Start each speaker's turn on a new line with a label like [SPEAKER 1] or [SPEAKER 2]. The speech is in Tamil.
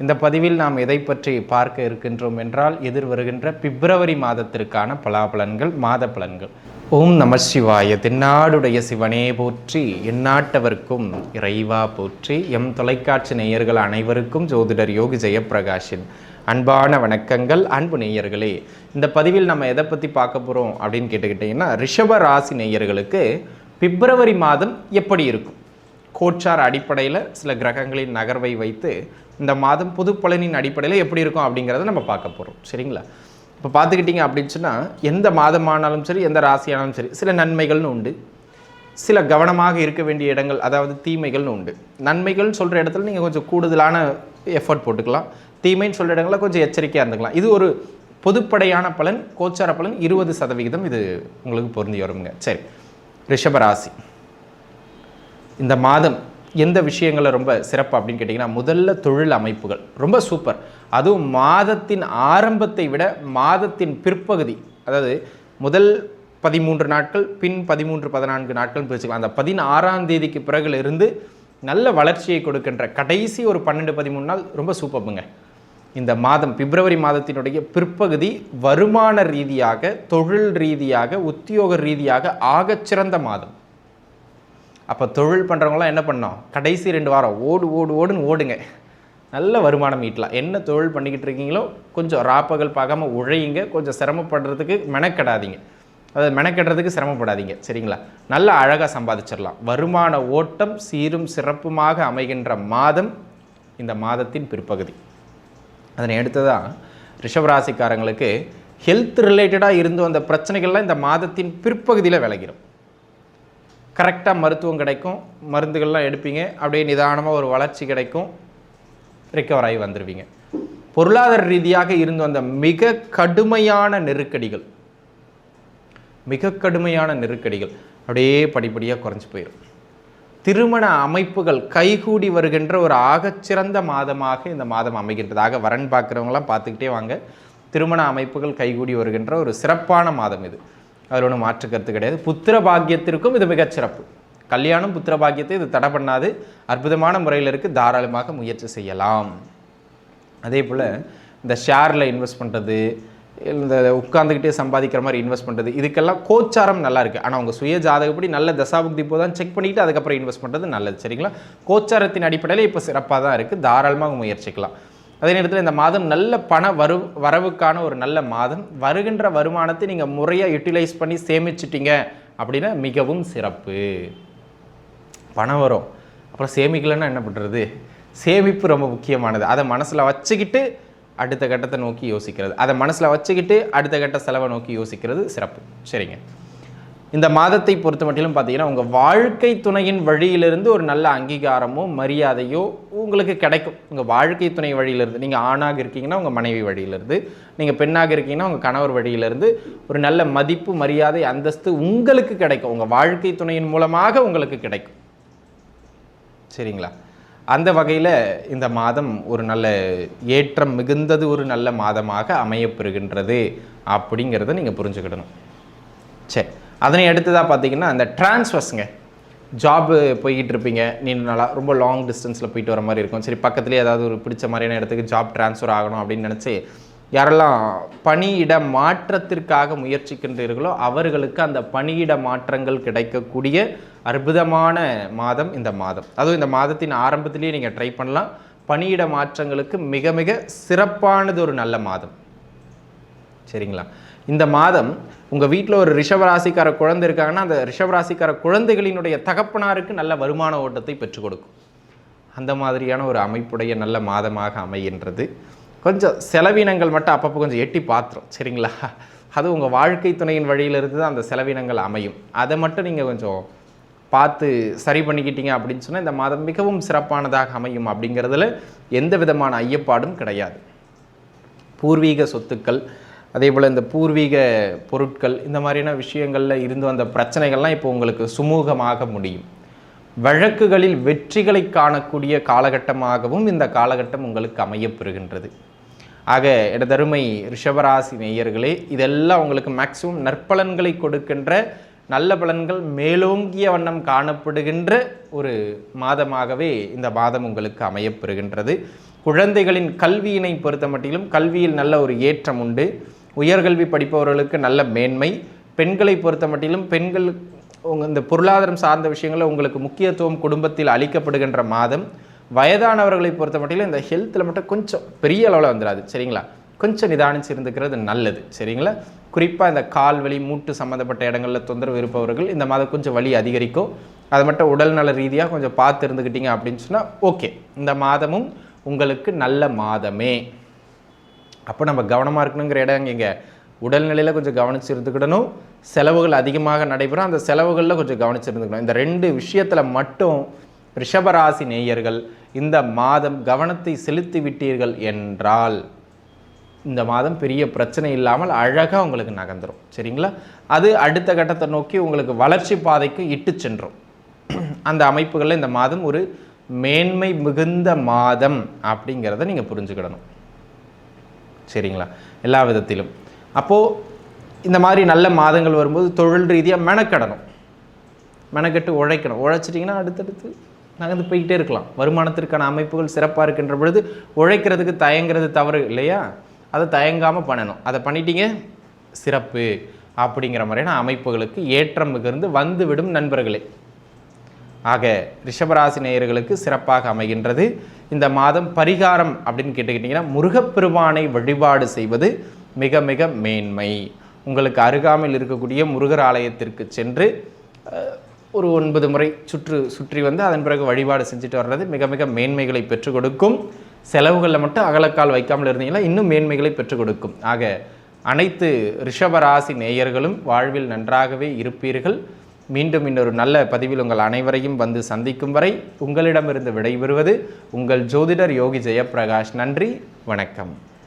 [SPEAKER 1] இந்த பதிவில் நாம் எதை பற்றி பார்க்க இருக்கின்றோம் என்றால் எதிர்வருகின்ற பிப்ரவரி மாதத்திற்கான பலாபலன்கள், மாத பலன்கள். ஓம் நம சிவாய. தென்னாடுடைய சிவனே போற்றி, எந்நாட்டவர்க்கும் இறைவா போற்றி. எம் தொலைக்காட்சி நேயர்கள் அனைவருக்கும் ஜோதிடர் யோகி ஜெயப்பிரகாஷின் அன்பான வணக்கங்கள். அன்பு நேயர்களே, இந்த பதிவில் நம்ம எதை பற்றி பார்க்க போகிறோம் அப்படின்னு கேட்டுக்கிட்டிங்கன்னா, ரிஷப ராசி நேயர்களுக்கு பிப்ரவரி மாதம் எப்படி இருக்கும், கோச்சார் அடிப்படையில் சில கிரகங்களின் நகர்வை வைத்து இந்த மாதம் பொது பலனின் அடிப்படையில் எப்படி இருக்கும் அப்படிங்கிறத நம்ம பார்க்க போகிறோம். சரிங்களா? இப்போ பார்த்துக்கிட்டிங்க அப்படின்னு சொன்னால், எந்த மாதமானாலும் சரி, எந்த ராசியானாலும் சரி, சில நன்மைகள்னு உண்டு, சில கவனமாக இருக்க வேண்டிய இடங்கள், அதாவது தீமைகள்னு உண்டு. நன்மைகள்னு சொல்கிற இடத்துல நீங்கள் கொஞ்சம் கூடுதலான எஃபர்ட் போட்டுக்கலாம், தீமைன்னு சொல்கிற இடங்களில் கொஞ்சம் எச்சரிக்கையாக இருந்துக்கலாம். இது ஒரு பொதுப்படையான பலன், கோச்சார பலன் 20% இது உங்களுக்கு பொருந்தி வருங்க. சரி, ரிஷபராசி இந்த மாதம் எந்த விஷயங்களில் ரொம்ப சிறப்பு அப்படின்னு கேட்டிங்கன்னா, முதல்ல தொழில் அமைப்புகள் ரொம்ப சூப்பர். அதுவும் மாதத்தின் ஆரம்பத்தை விட மாதத்தின் பிற்பகுதி, அதாவது முதல் 13 நாட்கள், பின் 13-14 நாட்கள் பிரிச்சுக்கலாம். அந்த 16ஆம் தேதிக்கு பிறகுல இருந்து நல்ல வளர்ச்சியை கொடுக்கின்ற கடைசி ஒரு 12-13 நாள் ரொம்ப சூப்பர்ங்க. இந்த மாதம் பிப்ரவரி மாதத்தினுடைய பிற்பகுதி வருமான ரீதியாக, தொழில் ரீதியாக, உத்தியோக ரீதியாக ஆகச்சிறந்த மாதம். அப்போ தொழில் பண்ணுறவங்களாம் என்ன பண்ணோம், கடைசி 2 வாரம் ஓடுன்னு ஓடுங்க, நல்ல வருமானம் ஈட்டலாம். என்ன தொழில் பண்ணிக்கிட்டு இருக்கீங்களோ கொஞ்சம் ராப்பகல் பார்க்காம உழையுங்க, கொஞ்சம் சிரமப்படுறதுக்கு மெனக்கெடாதீங்க, அதாவது மெனக்கெடுறதுக்கு சிரமப்படாதீங்க. சரிங்களா? நல்லா அழகாக சம்பாதிச்சிடலாம். வருமான ஓட்டம் சீரும் சிறப்புமாக அமைகின்ற மாதம் இந்த மாதத்தின் பிற்பகுதி. அதனை அடுத்ததான் ரிஷபராசிக்காரங்களுக்கு ஹெல்த் ரிலேட்டடாக இருந்து வந்த பிரச்சனைகள்லாம் இந்த மாதத்தின் பிற்பகுதியில் விலகிடும். கரெக்டாக மருத்துவம் கிடைக்கும், மருந்துகள்லாம் எடுப்பீங்க, அப்படியே நிதானமாக ஒரு வளர்ச்சி கிடைக்கும், ரிக்கவர் ஆகி வந்துடுவீங்க. பொருளாதார ரீதியாக இருந்து வந்த மிக கடுமையான நெருக்கடிகள் அப்படியே படிப்படியாக குறைஞ்சி போயிடும். திருமண அமைப்புகள் கைகூடி வருகின்ற ஒரு ஆகச்சிறந்த மாதமாக இந்த மாதம் அமைகின்றதாக வரன் பார்க்குறவங்களாம் பார்த்துக்கிட்டே வாங்க. திருமண அமைப்புகள் கைகூடி வருகின்ற ஒரு சிறப்பான மாதம் இது, அதில் ஒன்றும் மாற்று கருத்து கிடையாது. புத்திர பாக்கியத்திற்கும் இது மிகச்சிறப்பு. கல்யாணம், புத்திர பாக்கியத்தை இது தடை பண்ணாது, அற்புதமான முறையில் இருக்குது, தாராளமாக முயற்சி செய்யலாம். அதே போல் இந்த ஷேரில் இன்வெஸ்ட் பண்ணுறது, இந்த உட்காந்துக்கிட்டே சம்பாதிக்கிற மாதிரி இன்வெஸ்ட் பண்ணுறது, இதுக்கெல்லாம் கோச்சாரம் நல்லா இருக்குது. ஆனால் உங்கள் சுய ஜாதகப்படி நல்ல தசாபுக்தி போதான் செக் பண்ணிவிட்டு அதுக்கப்புறம் இன்வெஸ்ட் பண்ணுறது நல்லது. சரிங்களா? கோச்சாரத்தின் அடிப்படையில் இப்போ சிறப்பாக தான் இருக்குது, தாராளமாக முயற்சிக்கலாம். அதே நேரத்தில் இந்த மாதம் நல்ல பண வரவுக்கான ஒரு நல்ல மாதம். வருகின்ற வருமானத்தை நீங்கள் முறையாக யூட்டிலைஸ் பண்ணி சேமிச்சிட்டிங்க அப்படின்னா மிகவும் சிறப்பு. பணம் வரும், அப்புறம் சேமிக்கலைன்னா என்ன பண்ணுறது? சேமிப்பு ரொம்ப முக்கியமானது. அதை மனசில் வச்சுக்கிட்டு அடுத்த கட்டத்தை நோக்கி யோசிக்கிறது, அதை மனசில் வச்சுக்கிட்டு அடுத்த கட்ட செலவை நோக்கி யோசிக்கிறது சிறப்பு. சரிங்க. இந்த மாதத்தை பொறுத்த மட்டிலும் பார்த்தீங்கன்னா, உங்கள் வாழ்க்கை துணையின் வழியிலிருந்து ஒரு நல்ல அங்கீகாரமோ மரியாதையோ உங்களுக்கு கிடைக்கும். உங்கள் வாழ்க்கை துணை வழியிலிருந்து, நீங்கள் ஆணாக இருக்கீங்கன்னா உங்கள் மனைவி வழியிலிருந்து, நீங்கள் பெண்ணாக இருக்கீங்கன்னா உங்கள் கணவர் வழியிலிருந்து ஒரு நல்ல மதிப்பு, மரியாதை, அந்தஸ்து உங்களுக்கு கிடைக்கும். உங்கள் வாழ்க்கை துணையின் மூலமாக உங்களுக்கு கிடைக்கும். சரிங்களா? அந்த வகையில் இந்த மாதம் ஒரு நல்ல ஏற்றம் மிகுந்தது, ஒரு நல்ல மாதமாக அமையப்பெறுகின்றது அப்படிங்கிறத நீங்கள் புரிஞ்சுக்கிடணும். சரி, அதனை அடுத்ததாக பார்த்தீங்கன்னா, அந்த டிரான்ஸ்ஃபர்ஸுங்க. ஜாபு போய்கிட்டு இருப்பீங்க, நீண்ட நாளாக ரொம்ப லாங் டிஸ்டன்ஸில் போயிட்டு வர மாதிரி இருக்கும். சரி, பக்கத்துலேயே ஏதாவது ஒரு பிடிச்ச மாதிரியான இடத்துக்கு ஜாப் டிரான்ஸ்ஃபர் ஆகணும் அப்படின்னு நினச்சி யாரெல்லாம் பணியிட மாற்றத்திற்காக முயற்சிக்கின்றீர்களோ அவர்களுக்கு அந்த பணியிட மாற்றங்கள் கிடைக்கக்கூடிய அற்புதமான மாதம் இந்த மாதம். அதுவும் இந்த மாதத்தின் ஆரம்பத்திலேயே நீங்கள் ட்ரை பண்ணலாம். பணியிட மாற்றங்களுக்கு மிக மிக சிறப்பானது ஒரு நல்ல மாதம். சரிங்களா? இந்த மாதம் உங்கள் வீட்டில் ஒரு ரிஷபராசிக்கார குழந்தை இருக்காங்கன்னா, அந்த ரிஷபராசிக்கார குழந்தைகளினுடைய தகப்பனாருக்கு நல்ல வருமான ஓட்டத்தை பெற்றுக் கொடுக்கும். அந்த மாதிரியான ஒரு அமைப்புடைய நல்ல மாதமாக அமைகின்றது. கொஞ்சம் செலவினங்கள் மட்டும் அப்பப்போ கொஞ்சம் எட்டி பாத்திரம். சரிங்களா? அது உங்கள் வாழ்க்கை துணையின் வழியிலிருந்து தான் அந்த செலவினங்கள் அமையும். அதை மட்டும் நீங்கள் கொஞ்சம் பார்த்து சரி பண்ணிக்கிட்டீங்க அப்படின்னு சொன்னால் இந்த மாதம் மிகவும் சிறப்பானதாக அமையும் அப்படிங்கிறதுல எந்த விதமான ஐயப்பாடும் கிடையாது. பூர்வீக சொத்துக்கள், அதே போல் இந்த பூர்வீக பொருட்கள், இந்த மாதிரியான விஷயங்களில் இருந்து வந்த பிரச்சனைகள்லாம் இப்போ உங்களுக்கு சுமூகமாக முடியும். வழக்குகளில் வெற்றிகளை காணக்கூடிய காலகட்டமாகவும் இந்த காலகட்டம் உங்களுக்கு அமையப்பெறுகின்றது. ஆக இடதருமை ரிஷபராசி நேயர்களே, இதெல்லாம் உங்களுக்கு மேக்சிமம் நற்பலன்களை கொடுக்கின்ற, நல்ல பலன்கள் மேலோங்கிய வண்ணம் காணப்படுகின்ற ஒரு மாதமாகவே இந்த மாதம் உங்களுக்கு அமையப்பெறுகின்றது. குழந்தைகளின் கல்வியினை பொறுத்த மட்டிலும் கல்வியில் நல்ல ஒரு ஏற்றம் உண்டு. உயர்கல்வி படிப்பவர்களுக்கு நல்ல மேன்மை. பெண்களை பொறுத்த மட்டிலும் பெண்கள் இந்த பொருளாதாரம் சார்ந்த விஷயங்களில் உங்களுக்கு முக்கியத்துவம் குடும்பத்தில் அளிக்கப்படுகின்ற மாதம். வயதானவர்களை பொறுத்த மட்டிலும் இந்த ஹெல்த்தில் மட்டும் கொஞ்சம் பெரிய அளவில் வந்துடாது, சரிங்களா? கொஞ்சம் நிதானிச்சு இருந்துக்கிறது நல்லது, சரிங்களா? குறிப்பாக இந்த கால் வலி மூட்டு சம்மந்தப்பட்ட இடங்களில் தொந்தரவு இருப்பவர்கள் இந்த மாதம் கொஞ்சம் வலி அதிகரிக்கும். அதை மட்டும் உடல்நல ரீதியாக கொஞ்சம் பார்த்து இருந்துக்கிட்டீங்க அப்படின்னு சொன்னால் ஓகே, இந்த மாதமும் உங்களுக்கு நல்ல மாதமே. அப்போ நம்ம கவனமாக இருக்கணுங்கிற இடம் இங்கே உடல்நிலையில் கொஞ்சம் கவனிச்சு இருந்துக்கிடணும். செலவுகள் அதிகமாக நடைபெறும், அந்த செலவுகளில் கொஞ்சம் கவனிச்சு இருந்துக்கணும். இந்த 2 விஷயத்தில் மட்டும் ரிஷபராசி நேயர்கள் இந்த மாதம் கவனத்தை செலுத்தி விட்டீர்கள் என்றால் இந்த மாதம் பெரிய பிரச்சனை இல்லாமல் அழகாக உங்களுக்கு நகர்ந்துடும், சரிங்களா? அது அடுத்த கட்டத்தை நோக்கி உங்களுக்கு வளர்ச்சி பாதைக்கு இட்டு சென்றும். அந்த அமைப்புகளில் இந்த மாதம் ஒரு மேன்மை மிகுந்த மாதம் அப்படிங்கிறத நீங்கள் புரிஞ்சுக்கிடணும், சரிங்களா? எல்லா விதத்திலும். அப்போது இந்த மாதிரி நல்ல மாதங்கள் வரும்போது தொழில் ரீதியாக மெனக்கெட்டு உழைக்கணும். உழைச்சிட்டிங்கன்னா அடுத்தடுத்து நகர்ந்து போய்கிட்டே இருக்கலாம். வருமானத்திற்கான அமைப்புகள் சிறப்பாக இருக்கின்ற பொழுது உழைக்கிறதுக்கு தயங்கிறது தவறு இல்லையா? அதை தயங்காமல் பண்ணணும். அதை பண்ணிட்டீங்க சிறப்பு அப்படிங்கிற மாதிரியான அமைப்புகளுக்கு ஏற்றம் மிகுந்து வந்துவிடும் நண்பர்களே. ஆக ரிஷபராசி நேயர்களுக்கு சிறப்பாக அமைகின்றது இந்த மாதம். பரிகாரம் அப்படின்னு கேட்டுக்கிட்டிங்கன்னா முருகப்பெருமானை வழிபாடு செய்வது மிக மிக மேன்மை. உங்களுக்கு அருகாமையில் இருக்கக்கூடிய முருகர் ஆலயத்திற்கு சென்று ஒரு 9 முறை சுற்றி வந்து அதன் பிறகு வழிபாடு செஞ்சுட்டு வர்றது மிக மிக மேன்மைகளை பெற்றுக் கொடுக்கும். செலவுகளில் மட்டும் அகலக்கால் வைக்காமல் இருந்தீங்கன்னா இன்னும் மேன்மைகளை பெற்றுக் கொடுக்கும். ஆக அனைத்து ரிஷபராசி நேயர்களும் வாழ்வில் நன்றாகவே இருப்பீர்கள். மீண்டும் இன்னொரு நல்ல பதிவில் உங்கள் அனைவரையும் வந்து சந்திக்கும் வரை உங்களிடமிருந்து விடைபெறுவது உங்கள் ஜோதிடர் யோகி ஜெயப்பிரகாஷ். நன்றி, வணக்கம்.